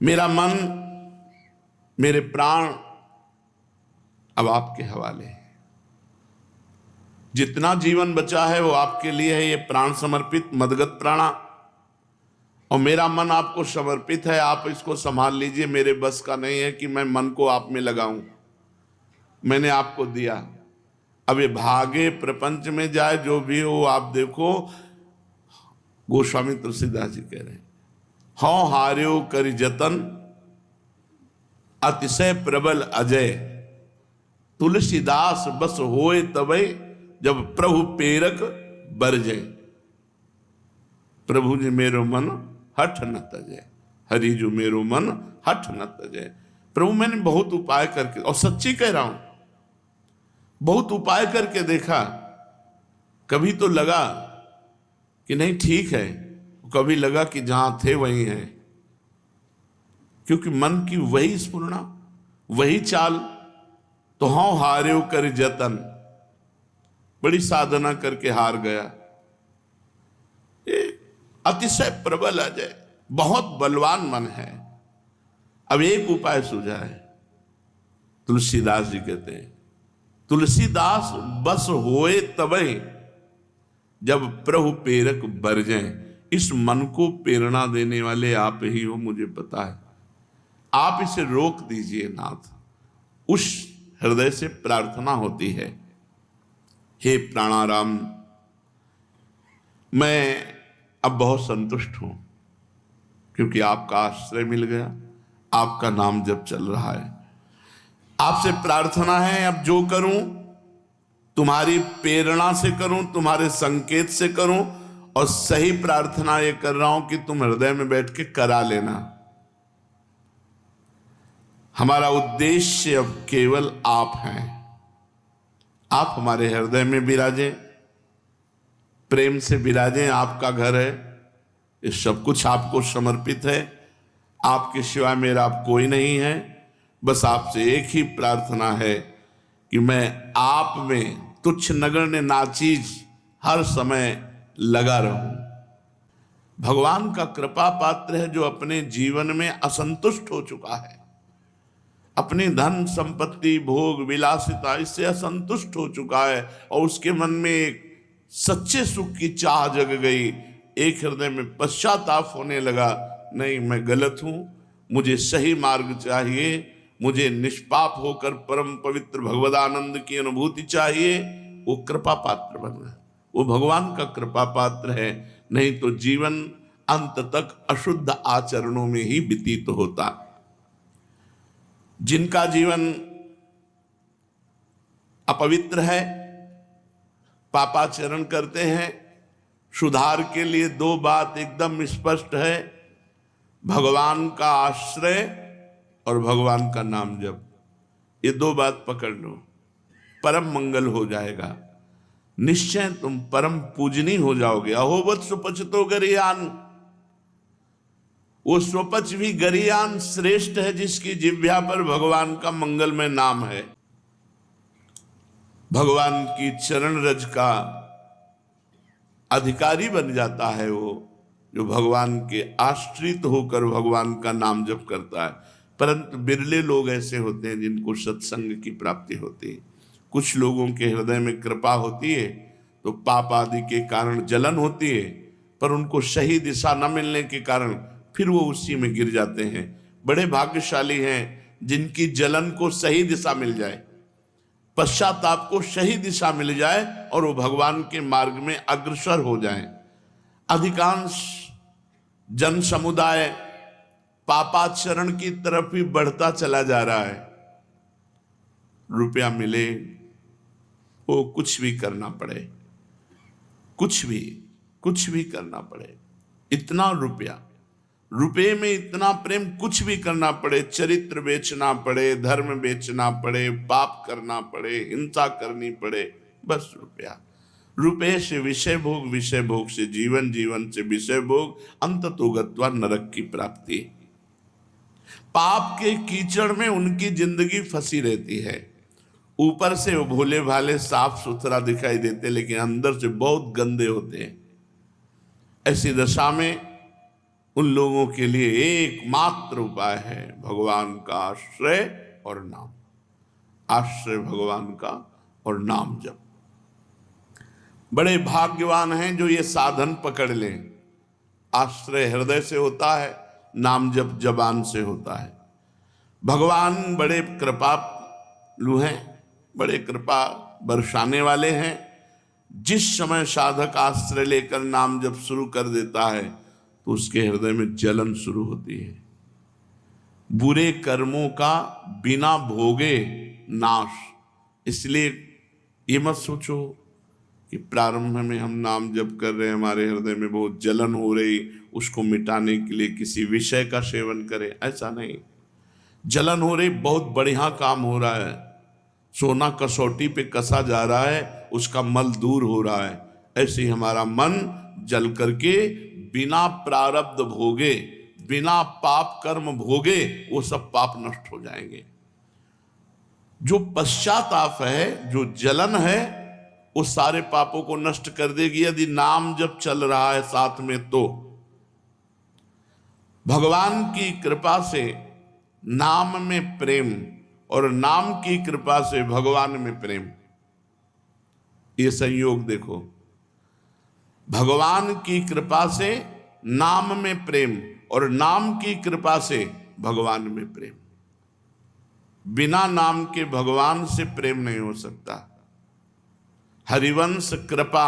मेरा मन, मेरे प्राण अब आपके हवाले है। जितना जीवन बचा है वो आपके लिए है, ये प्राण समर्पित मदगत प्राणा। और मेरा मन आपको समर्पित है, आप इसको संभाल लीजिए। मेरे बस का नहीं है कि मैं मन को आप में लगाऊं, मैंने आपको दिया। अब ये भागे प्रपंच में जाए जो भी हो, आप देखो गोस्वामी तुलसीदास जी कह रहे हैं, हौ हार्यो करि जतन अतिशय प्रबल अजय, तुलसीदास बस होए तबै जब प्रभु पेरक बरजे। प्रभु जी मेरो मन हठ न तजय, हरि जो मेरो मन हठ न तजय। प्रभु मैंने बहुत उपाय करके, और सच्ची कह रहा हूं, बहुत उपाय करके देखा। कभी तो लगा कि नहीं ठीक है, कभी लगा कि जहां थे वहीं है, क्योंकि मन की वही स्फुरना, वही चाल। तो हाँ हार्यो कर जतन, बड़ी साधना करके हार गया। अतिशय प्रबल अजय, बहुत बलवान मन है। अब एक उपाय सूझा है, तुलसीदास जी कहते हैं, तुलसीदास बस होए तबै जब प्रभु प्रेरक बरजें। इस मन को प्रेरणा देने वाले आप ही हो, मुझे पता है। आप इसे रोक दीजिए नाथ। उस हृदय से प्रार्थना होती है, हे प्राणाराम, मैं अब बहुत संतुष्ट हूं, क्योंकि आपका आश्रय मिल गया, आपका नाम जब चल रहा है। आपसे प्रार्थना है, अब जो करूं तुम्हारी प्रेरणा से करूं, तुम्हारे संकेत से करूं। और सही प्रार्थना ये कर रहा हूं कि तुम हृदय में बैठ के करा लेना। हमारा उद्देश्य अब केवल आप हैं। आप हमारे हृदय में विराजें, प्रेम से विराजें। आपका घर है, ये सब कुछ आपको समर्पित है। आपके सिवा मेरा अब कोई नहीं है। बस आपसे एक ही प्रार्थना है कि मैं आप में तुच्छ नगण्य नाचीज हर समय लगा रहूं। भगवान का कृपा पात्र है जो अपने जीवन में असंतुष्ट हो चुका है, अपनी धन संपत्ति भोग विलासिता इससे असंतुष्ट हो चुका है, और उसके मन में एक सच्चे सुख की चाह जग गई। एक हृदय में पश्चाताप होने लगा, नहीं मैं गलत हूं, मुझे सही मार्ग चाहिए, मुझे निष्पाप होकर परम पवित्र भगवदानंद की अनुभूति चाहिए। वो कृपा पात्र बन गया, वो भगवान का कृपा पात्र है। नहीं तो जीवन अंत तक अशुद्ध आचरणों में ही व्यतीत होता। जिनका जीवन अपवित्र है, पापाचरण करते हैं, सुधार के लिए दो बात एकदम स्पष्ट है, भगवान का आश्रय और भगवान का नाम जप। ये दो बात पकड़ लो, परम मंगल हो जाएगा। निश्चय तुम परम पूजनी हो जाओगे। अहोवत सुपचतो गरियान, वो स्वपच भी गरियान श्रेष्ठ है जिसकी जिह्वा पर भगवान का मंगलमय नाम है। भगवान की चरण रज का अधिकारी बन जाता है वो, जो भगवान के आश्रित होकर भगवान का नाम जप करता है। परंतु बिरले लोग ऐसे होते हैं जिनको सत्संग की प्राप्ति होती है। कुछ लोगों के हृदय में कृपा होती है तो पाप आदि के कारण जलन होती है, पर उनको सही दिशा न मिलने के कारण फिर वो उसी में गिर जाते हैं। बड़े भाग्यशाली हैं जिनकी जलन को सही दिशा मिल जाए, पश्चाताप को सही दिशा मिल जाए और वो भगवान के मार्ग में अग्रसर हो जाएं। अधिकांश जन समुदाय पापाचरण की तरफ ही बढ़ता चला जा रहा है। रुपया मिले, वो कुछ भी करना पड़े, कुछ भी करना पड़े, इतना रुपया, रुपये में इतना प्रेम, कुछ भी करना पड़े, चरित्र बेचना पड़े, धर्म बेचना पड़े, पाप करना पड़े, हिंसा करनी पड़े, बस रुपया। रुपये से विषय भोग, विषय भोग से जीवन, जीवन से विषय भोग, अंततो गत्वा नरक की प्राप्ति। पाप के कीचड़ में उनकी जिंदगी फंसी रहती है। ऊपर से वो भोले भाले साफ सुथरा दिखाई देते, लेकिन अंदर से बहुत गंदे होते हैं। ऐसी दशा में उन लोगों के लिए एकमात्र उपाय है भगवान का आश्रय और नाम। आश्रय भगवान का और नाम जप। बड़े भाग्यवान हैं जो ये साधन पकड़ लें। आश्रय हृदय से होता है, नाम जप जबान से होता है। भगवान बड़े कृपालु हैं, बड़े कृपा बरसाने वाले हैं। जिस समय साधक आश्रय लेकर नाम जप शुरू कर देता है तो उसके हृदय में जलन शुरू होती है। बुरे कर्मों का बिना भोगे नाश। इसलिए ये मत सोचो कि प्रारंभ में हम नाम जप कर रहे हैं, हमारे हृदय में बहुत जलन हो रही, उसको मिटाने के लिए किसी विषय का सेवन करें। ऐसा नहीं। जलन हो रही, बहुत बढ़िया काम हो रहा है, सोना कसौटी पे कसा जा रहा है, उसका मल दूर हो रहा है। ऐसे ही हमारा मन जल करके बिना प्रारब्ध भोगे, बिना पाप कर्म भोगे, वो सब पाप नष्ट हो जाएंगे। जो पश्चाताप है, जो जलन है, वो सारे पापों को नष्ट कर देगी यदि नाम जब चल रहा है साथ में। तो भगवान की कृपा से नाम में प्रेम और नाम की कृपा से भगवान में प्रेम, ये संयोग देखो। भगवान की कृपा से नाम में प्रेम और नाम की कृपा से भगवान में प्रेम। बिना नाम के भगवान से प्रेम नहीं हो सकता। हरिवंश कृपा,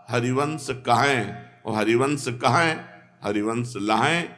हरिवंश कहें और हरिवंश कहें, हरिवंश लाएं।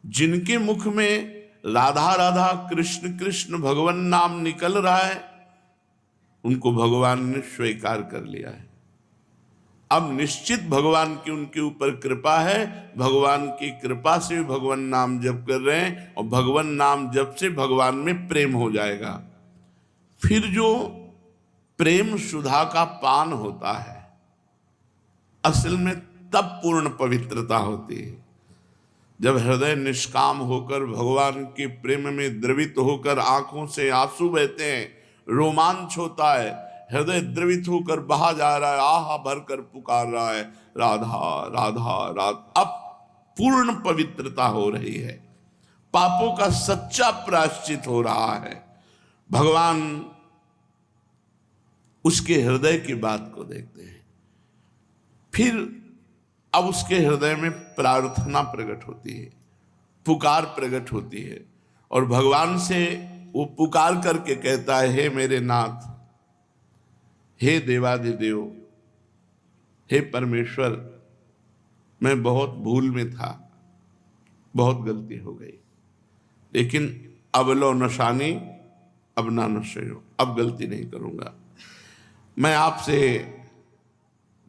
जिनके मुख में राधा राधा कृष्ण कृष्ण भगवान नाम निकल रहा है, उनको भगवान ने स्वीकार कर लिया है। अब निश्चित भगवान की उनके ऊपर कृपा है। भगवान की कृपा से भी भगवान नाम जप कर रहे हैं और भगवान नाम जप से भगवान में प्रेम हो जाएगा। फिर जो प्रेम सुधा का पान होता है, असल में तब पूर्ण पवित्रता होती है जब हृदय निष्काम होकर भगवान के प्रेम में द्रवित होकर आंखों से आंसू बहते हैं, रोमांच होता है, हृदय द्रवित होकर बहा जा रहा है, आहा भरकर पुकार रहा है, राधा राधा राधा। अब पूर्ण पवित्रता हो रही है, पापों का सच्चा प्रायश्चित हो रहा है। भगवान उसके हृदय की बात को देखते हैं। फिर अब उसके हृदय में प्रार्थना प्रकट होती है, पुकार प्रकट होती है और भगवान से वो पुकार करके कहता है, हे मेरे नाथ, हे देवाधिदेव, हे परमेश्वर, मैं बहुत भूल में था, बहुत गलती हो गई, लेकिन अब लो नशानी अब ना नशयो, अब गलती नहीं करूंगा। मैं आपसे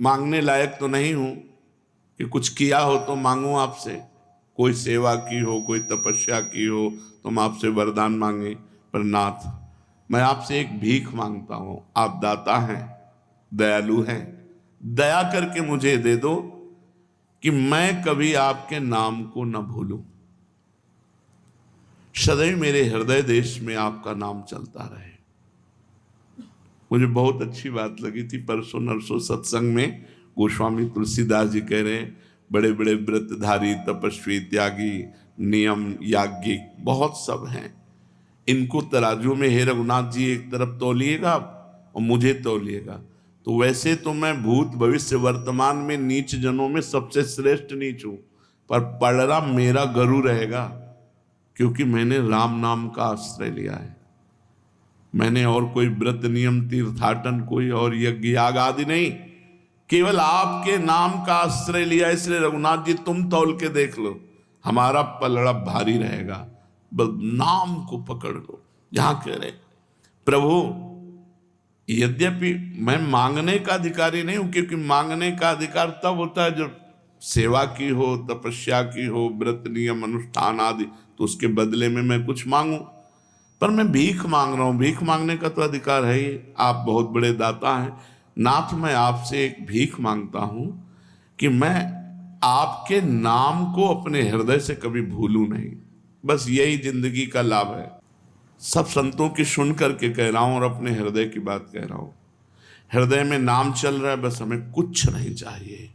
मांगने लायक तो नहीं हूं कि कुछ किया हो तो मांगूं आपसे, कोई सेवा की हो, कोई तपस्या की हो तो हम आपसे वरदान मांगे, पर नाथ मैं आपसे एक भीख मांगता हूं। आप दाता हैं, दयालु हैं, दया करके मुझे दे दो कि मैं कभी आपके नाम को न भूलूं, सदैव मेरे हृदय देश में आपका नाम चलता रहे। मुझे बहुत अच्छी बात लगी थी परसों नरसों सत्संग में, गोस्वामी तुलसीदास जी कह रहे हैं, बड़े बड़े व्रतधारी, तपस्वी, त्यागी, नियम याज्ञिक बहुत सब हैं, इनको तराजू में हे रघुनाथ जी एक तरफ तौलिएगा और मुझे तौलिएगा। तो वैसे तो मैं भूत भविष्य वर्तमान में नीच जनों में सबसे श्रेष्ठ नीच हूं, पर पलड़ा मेरा गरु रहेगा, क्योंकि मैंने राम नाम का आश्रय लिया है। मैंने और कोई व्रत नियम तीर्थाटन कोई और यज्ञ याग आदि नहीं, केवल आपके नाम का आश्रय लिया। इसलिए रघुनाथ जी तुम तौल के देख लो, हमारा पलड़ा भारी रहेगा, बस नाम को पकड़ लो। यहां कह रहे प्रभु, यद्यपि मैं मांगने का अधिकारी नहीं हूं, क्योंकि मांगने का अधिकार तब होता है जब सेवा की हो, तपस्या की हो, व्रत नियम अनुष्ठान आदि, तो उसके बदले में मैं कुछ मांगूं। पर मैं भीख मांग रहा हूं, भीख मांगने का तो अधिकार है ही, आप बहुत बड़े दाता हैं। नाथ मैं आपसे एक भीख मांगता हूं कि मैं आपके नाम को अपने हृदय से कभी भूलूं नहीं। बस यही जिंदगी का लाभ है। सब संतों की सुन करके कह रहा हूं और अपने हृदय की बात कह रहा हूं। हृदय में नाम चल रहा है, बस हमें कुछ नहीं चाहिए,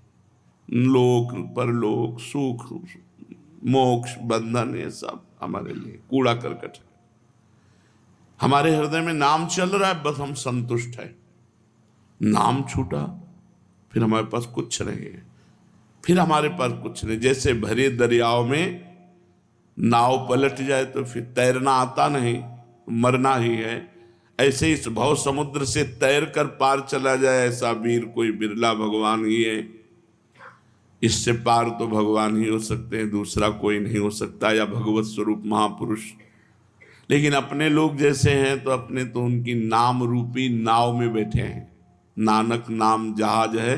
लोक परलोक सुख मोक्ष, बंधन, ये सब हमारे लिए कूड़ा करकट है। हमारे हृदय में नाम चल रहा है, बस हम संतुष्ट है। नाम छूटा फिर हमारे पास कुछ नहीं है, फिर हमारे पास कुछ नहीं। जैसे भरे दरियाओं में नाव पलट जाए तो फिर तैरना आता नहीं, मरना ही है। ऐसे इस भव समुद्र से तैर कर पार चला जाए ऐसा वीर कोई बिरला भगवान ही है। इससे पार तो भगवान ही हो सकते हैं, दूसरा कोई नहीं हो सकता, या भगवत स्वरूप महापुरुष। लेकिन अपने लोग जैसे हैं तो अपने तो उनकी नाम रूपी नाव में बैठे हैं। नानक नाम जहाज है,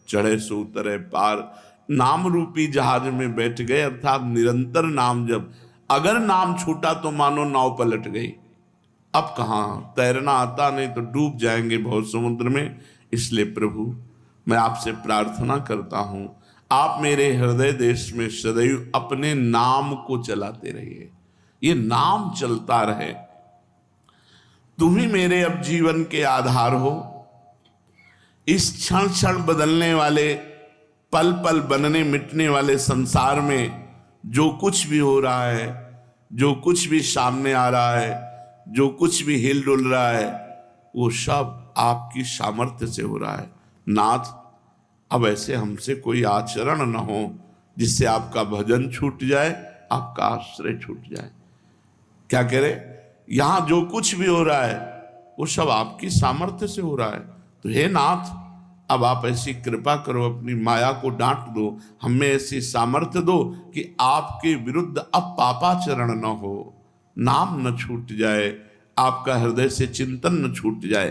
चढ़े सो उतरे पार। नाम रूपी जहाज में बैठ गए, अर्थात निरंतर नाम। जब अगर नाम छूटा तो मानो नाव पलट गई। अब कहाँ तैरना आता नहीं तो डूब जाएंगे भव समुद्र में। इसलिए प्रभु मैं आपसे प्रार्थना करता हूं, आप मेरे हृदय देश में सदैव अपने नाम को चलाते रहिए, ये नाम चलता रहे। तुम ही मेरे अब जीवन के आधार हो। इस क्षण क्षण बदलने वाले, पल पल बनने मिटने वाले संसार में जो कुछ भी हो रहा है, जो कुछ भी सामने आ रहा है, जो कुछ भी हिल डुल रहा है, वो सब आपकी सामर्थ्य से हो रहा है। नाथ, अब ऐसे हमसे कोई आचरण न हो जिससे आपका भजन छूट जाए, आपका आश्रय छूट जाए। क्या कह रहे, यहां जो कुछ भी हो रहा है वो सब आपकी सामर्थ्य से हो रहा है। तो हे नाथ, अब आप ऐसी कृपा करो, अपनी माया को डांट दो, हमें ऐसी सामर्थ्य दो कि आपके विरुद्ध अब पापाचरण न हो, नाम न छूट जाए, आपका हृदय से चिंतन न छूट जाए।